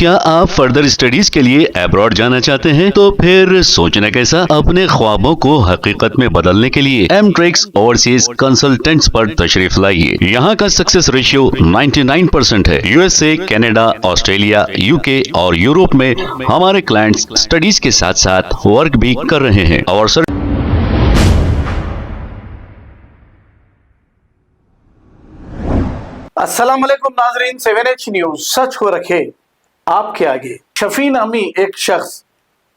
क्या आप further studies के लिए अब्रॉड जाना चाहते हैं? तो फिर सोचना कैसा, अपने ख्वाबों को हकीकत में बदलने के लिए एमट्रिक्स ओवरसीज कंसल्टेंट्स पर तशरीफ लाइए। यहाँ का सक्सेस रेशियो 99% है। यूएसए, कनाडा, ऑस्ट्रेलिया, यूके और यूरोप में हमारे क्लाइंट्स स्टडीज के साथ साथ वर्क भी कर रहे हैं और सर अस्सलाम वालेकुम नाजरीन, 7H न्यूज सच को रखे आपके आगे। शफीन अमी एक शख्स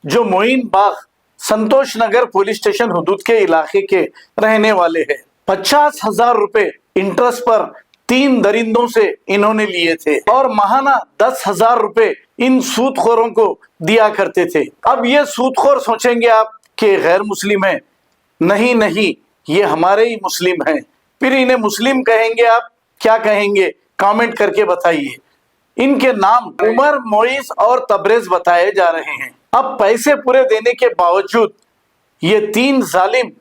जो मोइन बाग संतोष नगर पुलिस स्टेशन हुदूद के इलाके के रहने वाले हैं, 50,000 रुपए इंटरेस्ट पर 3 दरिंदों से इन्होंने लिए थे और माहाना 10,000 रुपए इन सूदखोरों को दिया करते थे। अब ये सूदखोर सोचेंगे आप कि गैर मुस्लिम है, नहीं नहीं, ये हमारे ही मुस्लिम हैं। फिर इन्हें मुस्लिम कहेंगे आप, क्या कहेंगे? कमेंट करके बताइए। इनके नाम उमर, मोइस और तबरेज बताए जा रहे हैं। अब पैसे पूरे देने के बावजूद ये 3 जालिम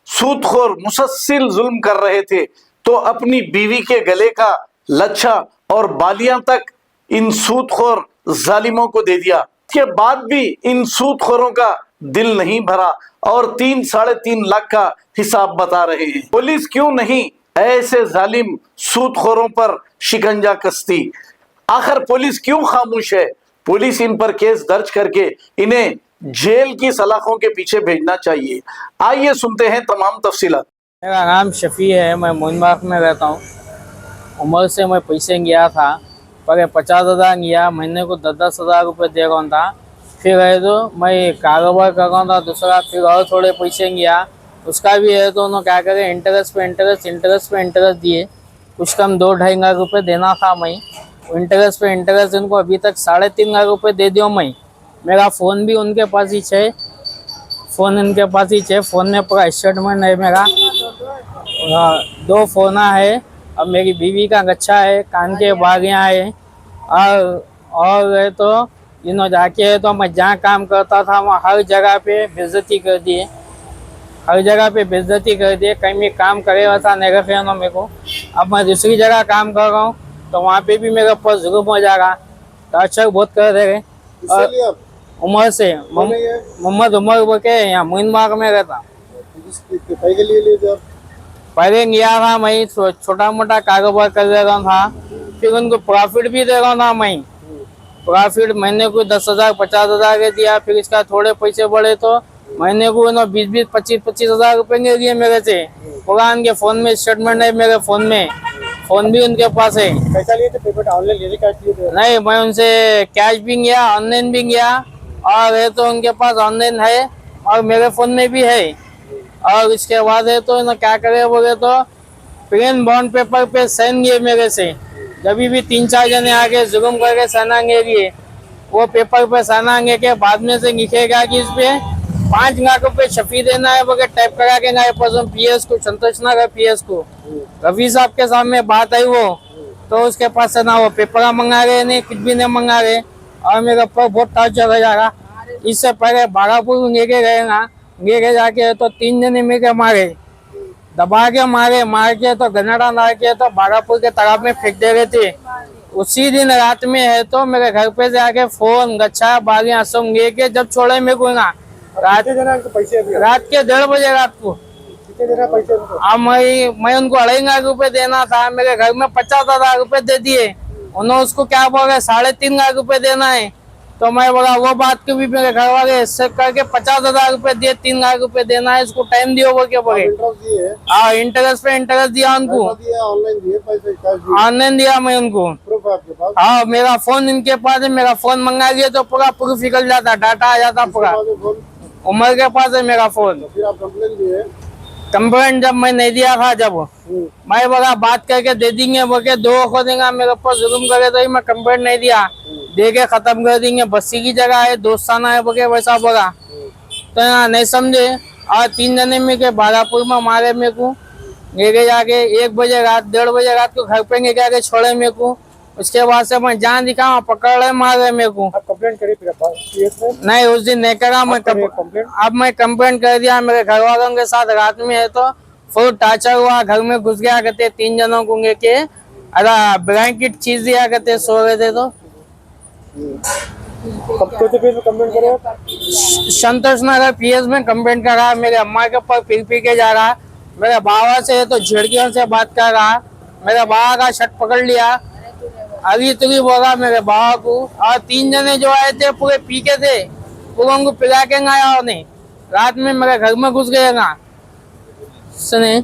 सूदखोर मुसलसल जुल्म कर रहे थे, तो अपनी बीवी के गले का लच्छा और बालियां तक इन सूदखोर जालिमों को दे दिया। के बाद भी इन सूदखोरों का दिल नहीं भरा और 3-3.5 लाख का हिसाब बता रहे हैं। पुलिस क्यों नहीं ऐसे जालिम सूदखोरों पर शिकंजा कसती? आखिर पुलिस क्यों खामोश है? पुलिस इन पर केस दर्ज करके इन्हें जेल की सलाखों के पीछे भेजना चाहिए। आइए सुनते हैं तमाम तफसीलात। मेरा नाम शफी है, मैं मोइन बाग में रहता हूँ। उमर से मैं पैसे गया था, पर 50,000 गया, महीने को 10,000 रुपये दे रहा था। फिर है तो मैं कारोबार कर रहा था दूसरा, फिर और थोड़े पैसे गया, उसका भी है तो उन्होंने क्या करे, इंटरेस्ट पे इंटरेस्ट दिए। कुछ कम 2-2.5 लाख रुपए देना था। मैं इंटरेस्ट पे इंटरेस्ट इनको अभी तक 3.5 लाख रुपए दे दियो। मैं मेरा फ़ोन भी उनके पास ही है, फ़ोन इनके पास ही है। फ़ोन में पूरा स्टेटमेंट है मेरा, 2 फ़ोन है। अब मेरी बीवी का गच्छा है, कान के बागियाँ है और है तो इन्होंने जाके है तो मैं जहाँ काम करता था वहाँ हर जगह पे बेइज्जती कर दिए, हर जगह पे बेइज्जती कर दिए। कहीं भी काम करे था नहीं रखे ना मेरे को। अब मैं दूसरी जगह काम कर रहा हूँ तो वहाँ पे भी मेरे ऊपर जुल्म हो जाएगा, टॉर्चर बहुत कर दे रहे। और उमर से मोहम्मद उमर बोल के यहाँ मोइन बाग में रहता। पहले गया था मैं, छोटा मोटा कारोबार कर दे रहा था, फिर उनको प्रॉफिट भी दे रहा था। मैं प्रॉफिट महीने को 10,000 50,000 के दिया। फिर इसका थोड़े पैसे बढ़े तो महीने को 20-20 25,000 रुपए के लिए मेरे से। पूरा उनके फोन में स्टेटमेंट है, मेरे फोन में, फोन भी उनके पास है। पैसा लिए थे? पेमेंट ऑनलाइन लिए थे? नहीं, मैं उनसे कैश भी गया, ऑनलाइन भी गया, और है तो उनके पास ऑनलाइन है और मेरे फोन में भी है। और इसके बाद है तो इन्हें क्या करे बोले तो प्लेन बॉन्ड पेपर पे साइन किए मेरे से। जब भी 3-4 जने आगे जुल्म करके साइन आएंगे, वो पेपर पे साइन आएंगे के बाद में से लिखेगा कि इस पे 5 लाख रुपए शफी देना है वगैरह टाइप करा के गए PS को, संतोष नगर PS को। रवि साहब के सामने बात आई वो, तो उसके पास से ना वो पेपर मंगा रहे, नहीं कुछ भी नहीं मंगा रहे और मेरे ऊपर बहुत टॉर्चर हो जाएगा। इससे पहले भागापुर लेके गए ना, लेके जाके तो 3 जने मेरे मारे, दबा के मार के तो गन्नाडा ला के तो भागापुर के तालाब में फेंक दे रहे थे। उसी दिन रात में है तो मेरे घर पे से आके फोन, गच्छा, बालियां सब लेके जब छोड़े मेरे को ना रात के 1:30 बजे रात को। कितने देना पैसे उनको? मैं उनको 2.5 लाख रुपए देना था। मेरे घर में 50,000 रुपए दे दिए। उन्होंने उसको क्या बोला 3.5 लाख रुपए देना है, तो मैं बोला वो बात को भी मेरे घर वाले हिस्से करके 50,000 रुपए दिए, 3 लाख रुपए देना है, इसको टाइम दियो बोल के बोले। हाँ, इंटरेस्ट पे इंटरेस्ट दिया उनको, ऑनलाइन दिया मैं उनको। हाँ, मेरा फोन इनके पास है, मेरा फोन मंगा दिया तो पूरा प्रूफ निकल जाता, डाटा आ जाता पूरा। उमर के पास है मेरा फोन। कंप्लेंट जब मैं नहीं दिया था, जब मैं बोला बात करके दे देंगे बोके, 2 को देगा, मेरे ऊपर जुल्म करे तो ही मैं कंप्लेंट नहीं दिया, दे के खत्म कर देंगे, बस्ती की जगह है, दोस्ताना है बोके वैसा बोला तो यहाँ नहीं समझे। और 3 जने में के भागापुर में मारे मेरे को, लेके जाके 1 बजे रात 1:30 बजे रात को घर पे लेके आके छोड़े मेरे को। उसके बाद से मैं जहाँ दिखा वहाँ पकड़ रहे, मार रहे मेरे को। कंप्लेंट करी फिर? नहीं, उस दिन नहीं करा मैं कंप्लेंट। अब मैं कंप्लेंट कर दिया, मेरे घर वालों के साथ रात में है तो फुल टाचा हुआ, घर में घुस गया करते 3 जनों को लेके, अरे ब्लैंकेट चीज दिया करते, सो रहे थे तो कब तो फिर कंप्लेंट करे आप? संतोष नगर पीएस में कंप्लेंट कर रहा, मेरे अम्मा के ऊपर पी के जा रहा, मेरे बाबा से तो झिड़कियों से बात कर रहा, मेरे बाबा का शर्ट पकड़ लिया, अभी तुगी बोला मेरे बाबा को। और 3 जने जो आए थे पूरे पी के थे, पूरे उनको पिला के आया उन्हें, रात में मेरे घर में घुस गए ना सुने।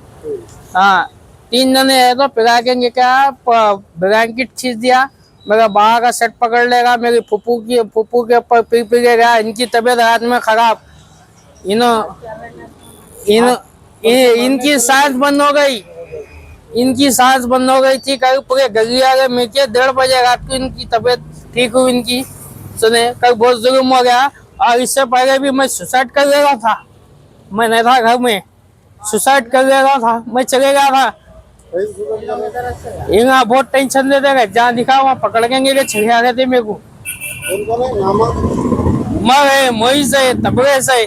हाँ 3 जने है तो पिला के क्या ब्लैंकेट खींच दिया, मेरा बाबा का शर्ट पकड़ लेगा, मेरी फुप्पू के ऊपर पी के गया। इनकी तबीयत रात में खराब, इनकी सांस बंद हो गई, इनकी सांस बंद हो गई थी। कल पूरे गलिया में मिलके 1:30 बजे रात को इनकी तबीयत ठीक हुई इनकी सुने। कल बहुत जुल्म हो गया, और इससे पहले भी मैं सुसाइड कर ले रहा था, मैं नहीं था घर में, सुसाइड कर ले रहा था, मैं चले गया था। यहाँ बहुत टेंशन देते गए, जहाँ दिखा वहाँ पकड़ के चले आ रहे थे मेरे को। मैं मोहित से तबरे से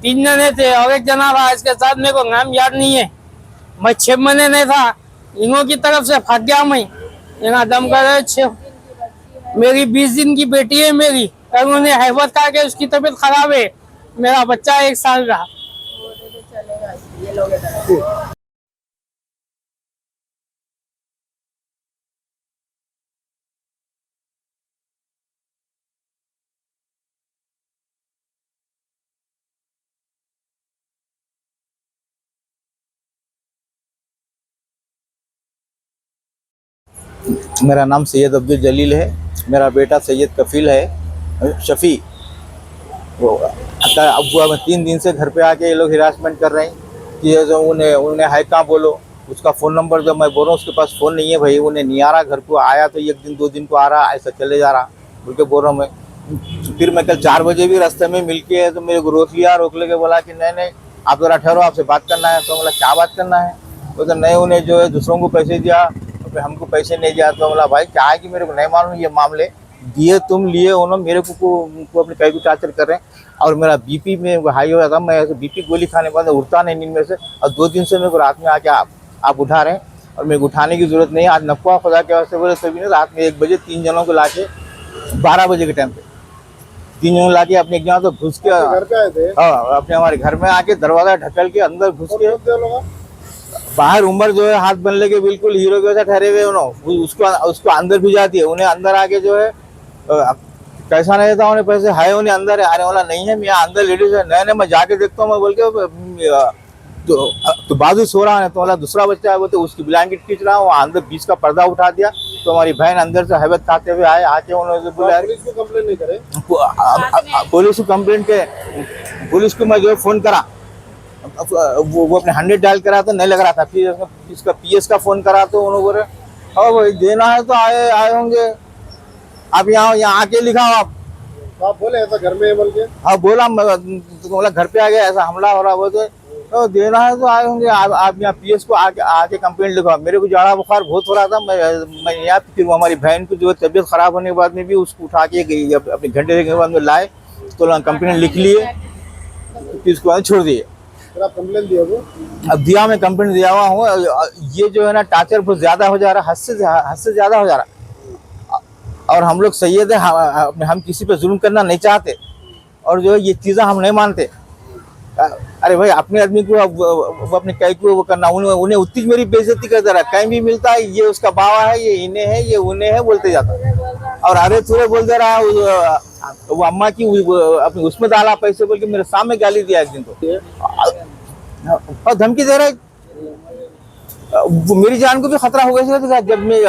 3 जने थे और एक जना था, इसके साथ मेरे को नाम याद नहीं है। मैं 6 महीने नहीं था, इन्हों की तरफ से भाग गया मैं। यहाँ दम कर रहे, मेरी 20 दिन की बेटी है मेरी, उन्होंने हैबत कहा कि उसकी तबीयत खराब है, मेरा बच्चा 1 साल का। मेरा नाम सैयद अब्दुल जलील है, मेरा बेटा सैयद कफील है शफ़ी। वो अब वो 3 दिन से घर पे आके ये लोग हिरासमेंट कर रहे हैं कि ये जो उन्हें है कहाँ बोलो, उसका फ़ोन नंबर जो मैं बोल रहा हूँ उसके पास फ़ोन नहीं है भाई, उन्हें नहीं आ रहा घर को, आया तो 1 दिन 2 दिन को आ रहा, ऐसा चले जा रहा बोल के बोल रहा हूँ मैं। फिर मैं कल 4 बजे भी रास्ते में मिल के तो मेरे को रोक लिया, रोक लेके बोला कि नहीं आप ज़रा ठहरो, आपसे बात करना है। तो बोला क्या बात करना है, तो नहीं उन्हें जो है दूसरों को पैसे दिया, तो हमको पैसे नहीं दिया। तो बोला भाई क्या है कि मेरे को नहीं मालूम ये मामले, दिए तुम लिए उन्होंने मेरे को अपने कई भी टार्चर कर रहे हैं। और मेरा बीपी में हाई हो जाता, मैं बीपी गोली खाने के बाद उठता नहीं नींद में से, और 2 दिन से मेरे को रात में आके आप उठा रहे हैं, और मेरे को उठाने की जरूरत नहीं है। आज नफवा खुदा के वास्ते बोले तभी नहीं, रात में 1 बजे 3 जनों को ला के 12 बजे के टाइम पे 3 जनों ला के अपने जहाँ तो घुस के घर पे आए थे? हाँ अपने हमारे घर में आके दरवाजा ढकल के अंदर घुस के बाहर उम्र जो है हाथ बनने के बिल्कुल हीरो के वैसा ठहरे हुए उन्होंने, उसको अंदर भी जाती है। उन्हें अंदर आके जो है कैसा नहीं देता, उन्हें पैसे है उन्हें अंदर है, अरे वाला नहीं है मैं अंदर लेडीज है, नहीं मैं जाके देखता हूँ मैं बोल के तो बाजू सो रहा है, तो वाला दूसरा बच्चा है वो तो उसकी ब्लैंकेट खींच रहा हूँ, अंदर 20 का पर्दा उठा दिया। तो हमारी बहन अंदर से हैबत खाते हुए आए, आके उन्होंने बोला पुलिस को कंप्लेंट नहीं करे? पुलिस को कंप्लेंट के पुलिस को मैं जो फोन करा, वो अपने 100 डायल करा तो नहीं लग रहा था, फिर इसका पीएस का फोन करा तो उन्होंने बोले हाँ भाई देना है तो आए होंगे, आप यहाँ आके लिखाओ आप। आप बोले ऐसा घर में बोल के? हाँ बोला घर पे आ गया, ऐसा हमला हो रहा वो तो देना है तो आए होंगे, आप यहाँ पीएस को आके कंप्लेंट लिखवाओ। मेरे को जाड़ा बुखार बहुत हो रहा था, मैं यहाँ फिर हमारी बहन को जो तबीयत खराब होने के बाद में भी उसको उठा के गई, अपने घंटे के बाद में लाए तो कंप्लेंट लिख लिए, फिर उसको छोड़ दिए। आप कंप्लेंट दिया वो? अब दिया, मैं कंप्लेंट दिया हुआ हूँ। ये जो है ना टार्चर बहुत ज्यादा हो जा रहा है, हद से ज्यादा हो जा रहा है। और हम लोग सैयद है, हम किसी पे जुल्म करना नहीं चाहते, और जो है ये चीज़ें हम नहीं मानते। अरे भाई अपने आदमी को अपने कई को वो करना, उन्हें उतनी मेरी बेइज्जती कर दे रहा है, कहीं भी मिलता है ये उसका बावा है, ये इन्हें है, ये उन्हें है बोलते जाता है। और अरे थोड़े बोल दे रहा है, वो अम्मा की अपनी उसमें डाला पैसे बोल के मेरे सामने गाली दिया एक दिन तो, और धमकी दे रहा है। मेरी जान को भी खतरा हो गया जब मैं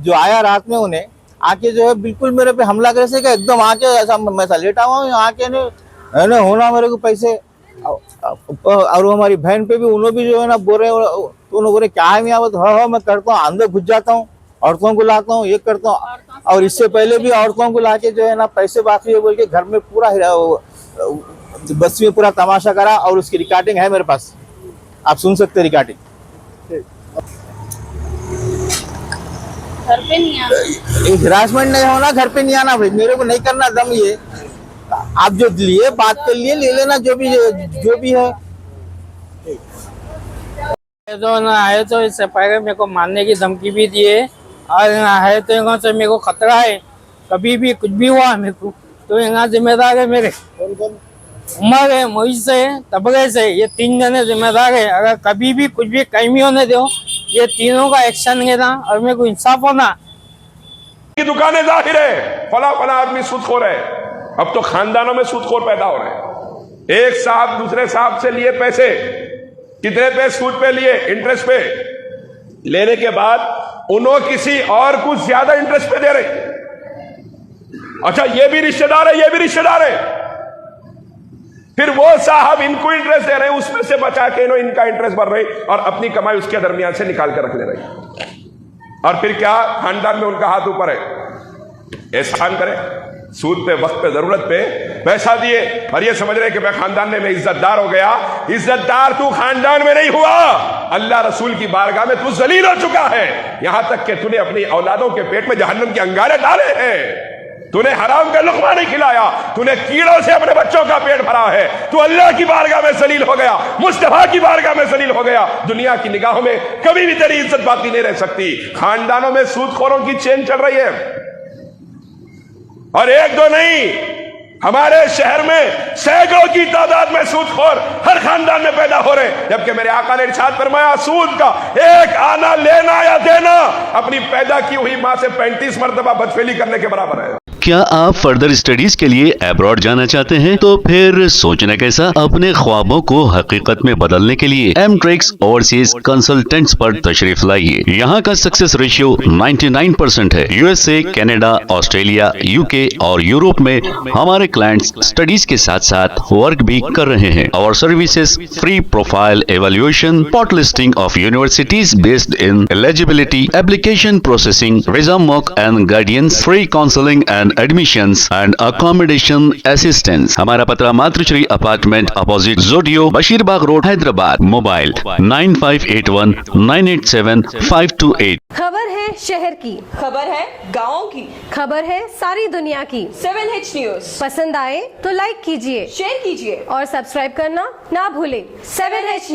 जो आया रात में, उन्हें आके जो है बिल्कुल मेरे पे हमला करे से एकदम आके ऐसा मैं लेटा हुआ हूँ, आके ने होना मेरे को पैसे। और हमारी बहन पे भी उन्होंने भी जो है ना बोल रहे, तो उन्होंने बोले क्या है मैं हाँ मैं करता हूँ, अंदर घुस जाता हूँ, औरतों को लाता हूँ, ये करता हूँ। और इससे पहले भी औरतों को लाके जो है ना पैसे बाकी है बोल के घर में पूरा बस में पूरा तमाशा करा, और उसकी रिकॉर्डिंग है मेरे पास, आप सुन सकते रिकॉर्डिंग। घर पे नहीं आना, हिरासमेंट नहीं होना, घर पे नहीं आना भाई, मेरे को नहीं करना दम। ये आप जो लिए बात कर लिए, ले लेना जो भी है। तो ना है तो इससे पहले मेरे को मारने की धमकी भी दिए, और ना है तो यहाँ से मेरे को खतरा है, कभी भी कुछ भी हुआ मेरे को तो यहाँ जिम्मेदार है मेरे कौन कौन? उमर है, मोहित से है, तबरे से है। ये 3 जने जिम्मेदार है। अगर कभी भी कुछ भी कहीं भी होने दो, ये तीनों का एक्शन लेना और मेरे को इंसाफ होना। की दुकानें जाहिर है, फला फला आदमी सूदखोर है। अब तो खानदानों में सूदखोर पैदा हो रहे हैं। एक साहब दूसरे साहब से लिए पैसे, कितने पे सूद पे लिए, इंटरेस्ट पे लेने के बाद उन्होंने किसी और को ज्यादा इंटरेस्ट पे दे रहे। अच्छा ये भी रिश्तेदार है, ये भी रिश्तेदार है, फिर वो साहब इनको इंटरेस्ट दे रहे हैं, उसमें से बचा के इनका इंटरेस्ट भर रहे और अपनी कमाई उसके दरमियान से निकाल कर रख ले रहे। और फिर क्या खानदान में उनका हाथ ऊपर है। एहसान करे, सूद पे वक्त पे जरूरत पे पैसा दिए और ये समझ रहे कि मैं खानदान में इज्जतदार हो गया। इज्जतदार तू खानदान में नहीं हुआ, अल्लाह रसूल की बारगाह में तू जलील हो चुका है। यहां तक कि तूने अपनी औलादों के पेट में जहन्नम के अंगारे डाले हैं। तूने हराम का लुक़मा नहीं खिलाया, तूने कीड़ों से अपने बच्चों का पेट भरा है। तू अल्लाह की बारगाह में जलील हो गया, मुस्तफा की बारगाह में जलील हो गया। दुनिया की निगाहों में कभी भी तेरी इज्जत बाकी नहीं रह सकती। खानदानों में सूदखोरों की चेन चल रही है और एक दो नहीं, हमारे शहर में सैकड़ों की तादाद में सूदखोर हर खानदान में पैदा हो रहे हैं। जबकि मेरे आका ने इरशाद फरमाया, सूद का एक आना लेना या देना अपनी पैदा की हुई मां से 35 मरतबा बदफेली करने के बराबर है। क्या आप फर्दर स्टडीज के लिए अब्रॉड जाना चाहते हैं? तो फिर सोचना कैसा, अपने ख्वाबों को हकीकत में बदलने के लिए एमट्रिक्स ओवरसीज कंसल्टेंट्स पर तशरीफ लाइए। यहाँ का सक्सेस रेशियो 99% है। यूएसए, कनाडा, ऑस्ट्रेलिया, यूके और यूरोप में हमारे क्लाइंट्स स्टडीज के साथ साथ वर्क भी कर रहे हैं। और services free profile evaluation, spot listing of universities based in eligibility, application processing, visa mock and guidance, free counselling and admissions and accommodation assistance. हमारा पता मातृश्री अपार्टमेंट अपोजिट जोडियो, बशीरबाग रोड, हैदराबाद। मोबाइल 9581 987 528। खबर है शहर की, खबर है गाँव की, खबर है सारी दुनिया की। 7H न्यूज पसंद आए तो लाइक कीजिए, शेयर कीजिए और सब्सक्राइब करना ना भूलें। 7H news.